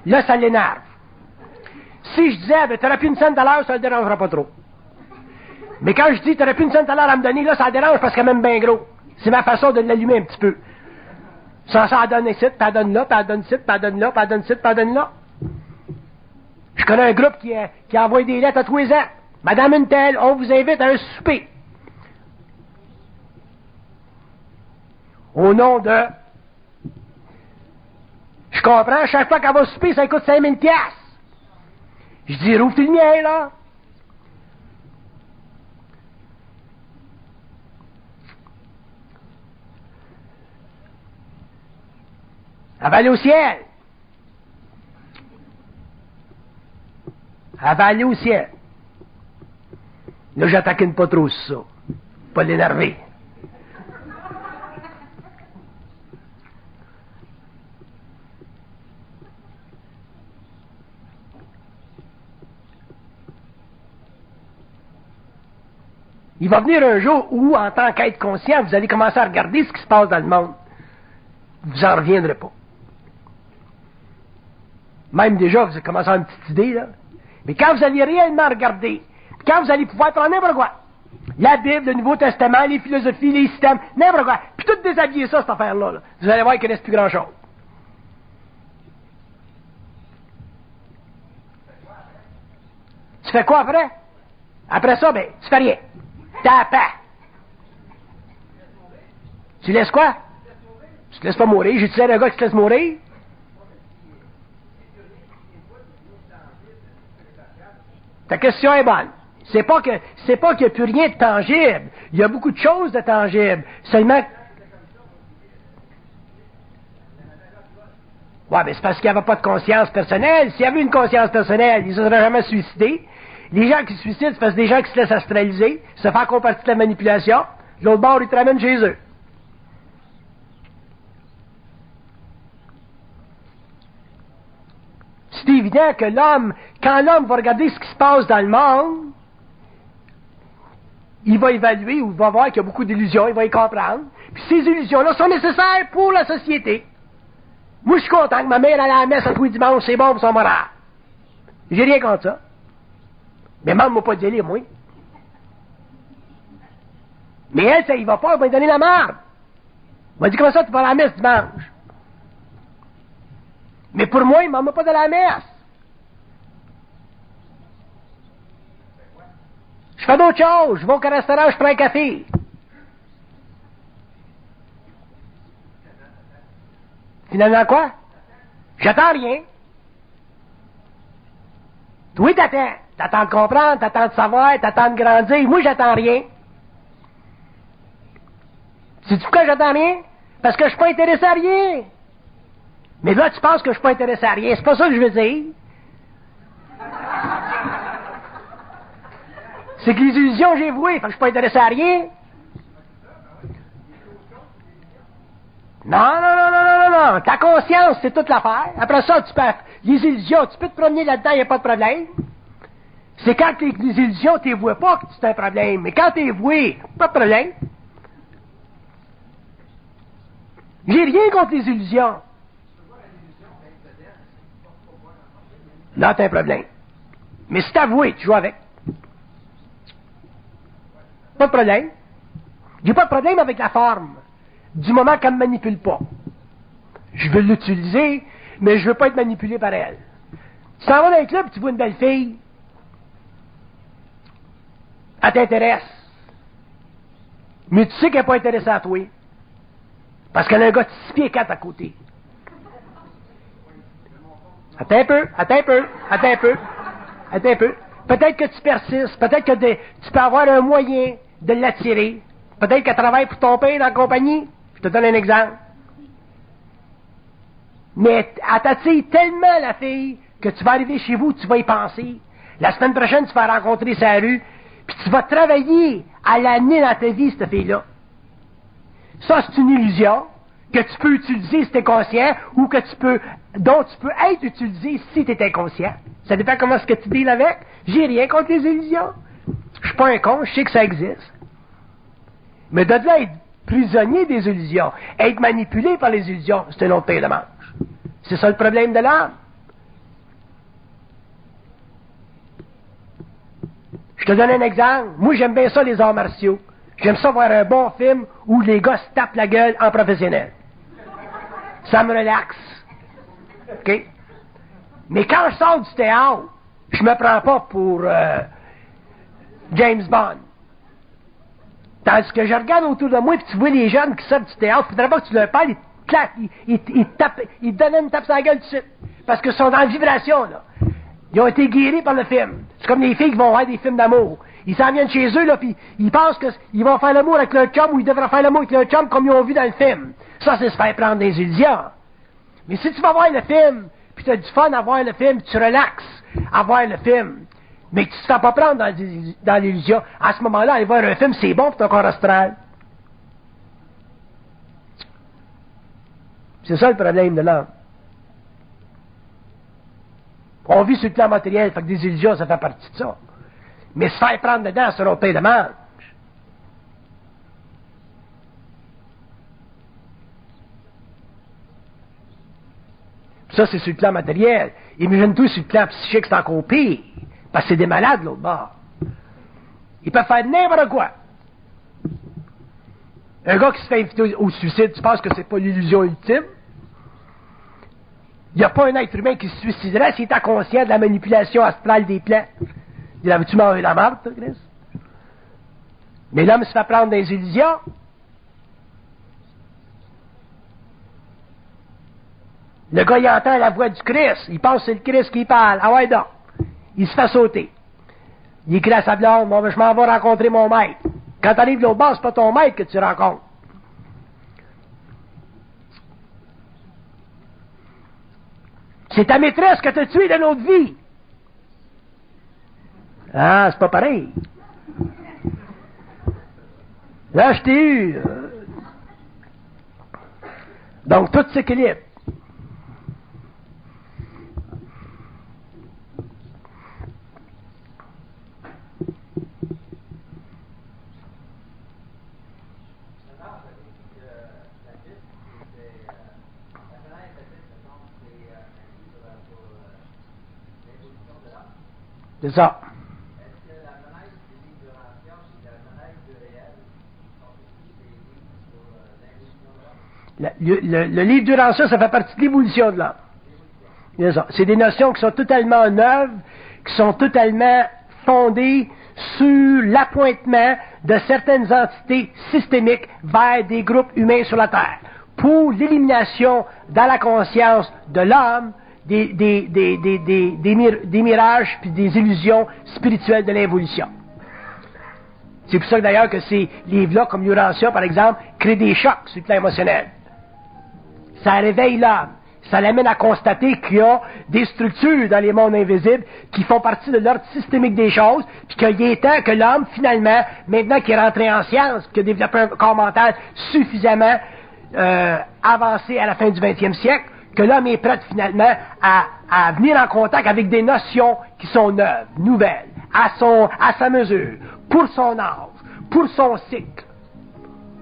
Là, ça l'énerve. Si je disais, ben, t'aurais plus une scène tout à l'heure, ça le dérangera pas trop. Mais quand je dis, t'aurais plus une scène tout à l'heure à me donner, là, ça le dérange parce qu'elle m'aime bien gros. C'est ma façon de l'allumer un petit peu. Ça donne ici, puis elle donne là, puis elle donne ici, puis elle donne là, puis elle donne ici, puis elle donne là. Je connais un groupe qui envoie des lettres à tous les ans. Madame une telle, on vous invite à un souper. Au nom de... Je comprends, chaque fois qu'elle va souper, ça coûte 5000 piastres. Je dis, rouvre le mien, là. Elle va aller au ciel. Elle va aller au ciel. Là, j'attaquine pas trop sur ça. Pas l'énerver. Il va venir un jour où, en tant qu'être conscient, vous allez commencer à regarder ce qui se passe dans le monde. Vous n'en reviendrez pas. Même déjà, vous avez commencé à avoir une petite idée, là. Mais quand vous allez réellement regarder, quand vous allez pouvoir prendre n'importe quoi, la Bible, le Nouveau Testament, les philosophies, les systèmes, n'importe quoi, puis tout déshabiller ça, cette affaire-là, là, vous allez voir qu'il ne reste plus grand-chose. Tu fais quoi après? Après ça, ben, tu fais rien. T'as pas. Tu laisses quoi? Tu te laisses pas mourir. J'ai-tu l'air d'un gars qui te laisse mourir? Ta question est bonne. C'est pas qu'il n'y a plus rien de tangible. Il y a beaucoup de choses de tangibles. Seulement... Ouais, mais c'est parce qu'il n'y avait pas de conscience personnelle. S'il y avait une conscience personnelle, ils ne se seraient jamais suicidés. Les gens qui se suicident, c'est parce que des gens qui se laissent astraliser, se font encore partie de la manipulation. L'autre bord, ils te ramènent chez eux. C'est évident que l'homme, quand l'homme va regarder ce qui se passe dans le monde, il va évaluer ou il va voir qu'il y a beaucoup d'illusions, il va y comprendre. Puis ces illusions-là sont nécessaires pour la société. Moi, je suis content que ma mère aille à la messe à tous les dimanches, c'est bon pour son moral. J'ai rien contre ça. Mais maman m'a pas dit moi. Mais elle, ça y va pas, elle va lui donner la marde. Elle m'a dit, comment ça, tu vas à la messe dimanche? Mais pour moi, maman m'a pas donné la messe. Je fais d'autres choses. Je vais au restaurant, je prends un café. Finalement, quoi? J'attends rien. Oui, t'attends. T'attends de comprendre, t'attends de savoir, t'attends de grandir. Moi, j'attends rien. Sais-tu pourquoi j'attends rien? Parce que je suis pas intéressé à rien. Mais là, tu penses que je suis pas intéressé à rien. C'est pas ça que je veux dire. C'est que les illusions, j'ai voué, fait que je suis pas intéressé à rien. Non. Ta conscience, c'est toute l'affaire. Après ça, tu peux... Les illusions, tu peux te promener là-dedans, il n'y a pas de problème. C'est quand les illusions, tu les vois pas que c'est un problème. Mais quand tu les vois, pas de problème. J'ai rien contre les illusions. Là, t'as un problème. Mais si t'avoues, tu joues avec. Pas de problème. J'ai pas de problème avec la forme. Du moment qu'elle ne me manipule pas. Je veux l'utiliser, mais je veux pas être manipulé par elle. Tu t'en vas dans un club, tu vois une belle fille. Elle t'intéresse. Mais tu sais qu'elle n'est pas intéressée à toi. Parce qu'elle a un gars de 6 pieds 4 à côté. Attends un peu. Peut-être que tu persistes, peut-être que tu peux avoir un moyen de l'attirer. Peut-être qu'elle travaille pour ton père dans la compagnie. Je te donne un exemple. Mais elle t'attire tellement, la fille, que tu vas arriver chez vous, tu vas y penser. La semaine prochaine, tu vas la rencontrer sur la rue, puis tu vas travailler à l'amener dans ta vie, cette fille-là. Ça, c'est une illusion que tu peux utiliser si tu es conscient, ou dont tu peux être utilisé si tu es inconscient. Ça dépend comment est-ce que tu deals avec. J'ai rien contre les illusions. Je suis pas un con, je sais que ça existe. Mais de là être prisonnier des illusions, être manipulé par les illusions, c'est un autre paire de manche. C'est ça le problème de l'âme. Je te donne un exemple. Moi, j'aime bien ça, les arts martiaux. J'aime ça voir un bon film où les gars se tapent la gueule en professionnel. Ça me relaxe. OK? Mais quand je sors du théâtre, je me prends pas pour James Bond. Tandis que je regarde autour de moi et tu vois les jeunes qui sortent du théâtre, il faudrait pas que tu leur parles, ils te donnent une tape sur la gueule tout de suite. Parce qu'ils sont dans la vibration, là. Ils ont été guéris par le film. C'est comme les filles qui vont voir des films d'amour. Ils s'en viennent chez eux, là, puis ils pensent qu'ils vont faire l'amour avec leur chum ou ils devraient faire l'amour avec leur chum comme ils ont vu dans le film. Ça, c'est se faire prendre des illusions. Mais si tu vas voir le film, puis tu as du fun à voir le film, tu relaxes à voir le film, mais que tu ne te fais pas prendre dans l'illusion, à ce moment-là, aller voir un film, c'est bon pour ton corps astral. C'est ça le problème de l'homme. On vit sur le plan matériel, fait que des illusions, ça fait partie de ça. Mais se faire prendre dedans, c'est un pain de manche. Ça, c'est sur le plan matériel. Imagine-toi sur le plan psychique, c'est encore pire. Parce que c'est des malades, l'autre bord. Ils peuvent faire n'importe quoi. Un gars qui se fait inviter au suicide, tu penses que c'est pas l'illusion ultime? Il n'y a pas un être humain qui se suiciderait s'il était conscient de la manipulation astrale des plans. Il avait-tu mangé la marde, toi, Chris? Mais l'homme se fait prendre des illusions. Le gars, il entend la voix du Christ. Il pense que c'est le Christ qui parle. Ah ouais, donc. Il se fait sauter. Il écrit à sa blonde, bon, je m'en vais rencontrer mon maître. Quand t'arrives de l'autre bord, c'est pas ton maître que tu rencontres. C'est ta maîtresse que t'as tuée de l'autre vie. Ah, c'est pas pareil. Là, je t'ai eu. Donc, tout s'équilibre. C'est ça. Est-ce que la fenêtre du livre de Rancière, c'est la fenêtre du réel? Sont tous des livres sur l'évolution de l'homme? Le livre du Rancière, ça fait partie de l'évolution de l'homme. C'est ça. C'est des notions qui sont totalement neuves, qui sont totalement fondées sur l'appointement de certaines entités systémiques vers des groupes humains sur la Terre, pour l'élimination dans la conscience de l'homme des mirages puis des illusions spirituelles de l'évolution. C'est pour ça que d'ailleurs que ces livres-là, comme Urantia par exemple, créent des chocs sur le plan émotionnel. Ça réveille l'homme. ça l'amène à constater qu'il y a des structures dans les mondes invisibles qui font partie de l'ordre systémique des choses, puis qu'il est temps que l'homme, finalement, maintenant qu'il est rentré en science, qu'il a développé un corps mental suffisamment avancé à la fin du 20e siècle, que l'homme est prêt finalement à venir en contact avec des notions qui sont neuves, nouvelles, à sa mesure, pour son âge, pour son cycle.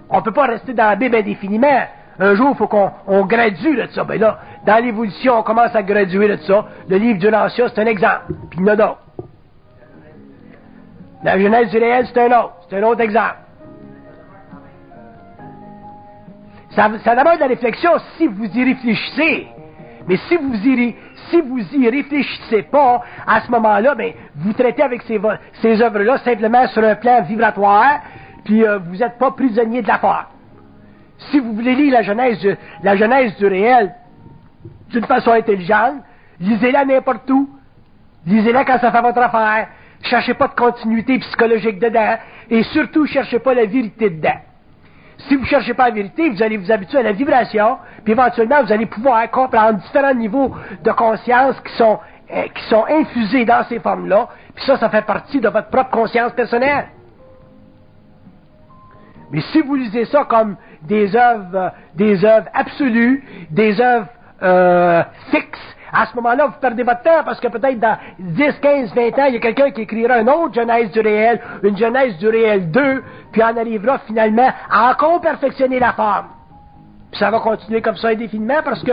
On ne peut pas rester dans la Bible indéfiniment. Un jour, il faut qu'on gradue de ça. Ben là, dans l'évolution, on commence à graduer de ça. Le livre du Lancia, c'est un exemple. Puis il y en a d'autres. La Genèse du réel, c'est un autre exemple. Ça demande de la réflexion si vous y réfléchissez. Mais si vous y réfléchissez pas, à ce moment-là, ben, vous traitez avec ces œuvres-là simplement sur un plan vibratoire, puis vous n'êtes pas prisonnier de l'affaire. Si vous voulez lire la Genèse du réel d'une façon intelligente, lisez-la n'importe où. Lisez-la quand ça fait votre affaire. Cherchez pas de continuité psychologique dedans. Et surtout, cherchez pas la vérité dedans. Si vous ne cherchez pas la vérité, vous allez vous habituer à la vibration, puis éventuellement, vous allez pouvoir comprendre différents niveaux de conscience qui sont infusés dans ces formes-là, puis ça fait partie de votre propre conscience personnelle. Mais si vous lisez ça comme des œuvres absolues, des œuvres fixes, à ce moment-là, vous perdez votre temps, parce que peut-être dans 10, 15, 20 ans, il y a quelqu'un qui écrira une autre Genèse du réel, une Genèse du réel 2, puis en arrivera finalement à encore perfectionner la forme. Puis ça va continuer comme ça indéfiniment, parce que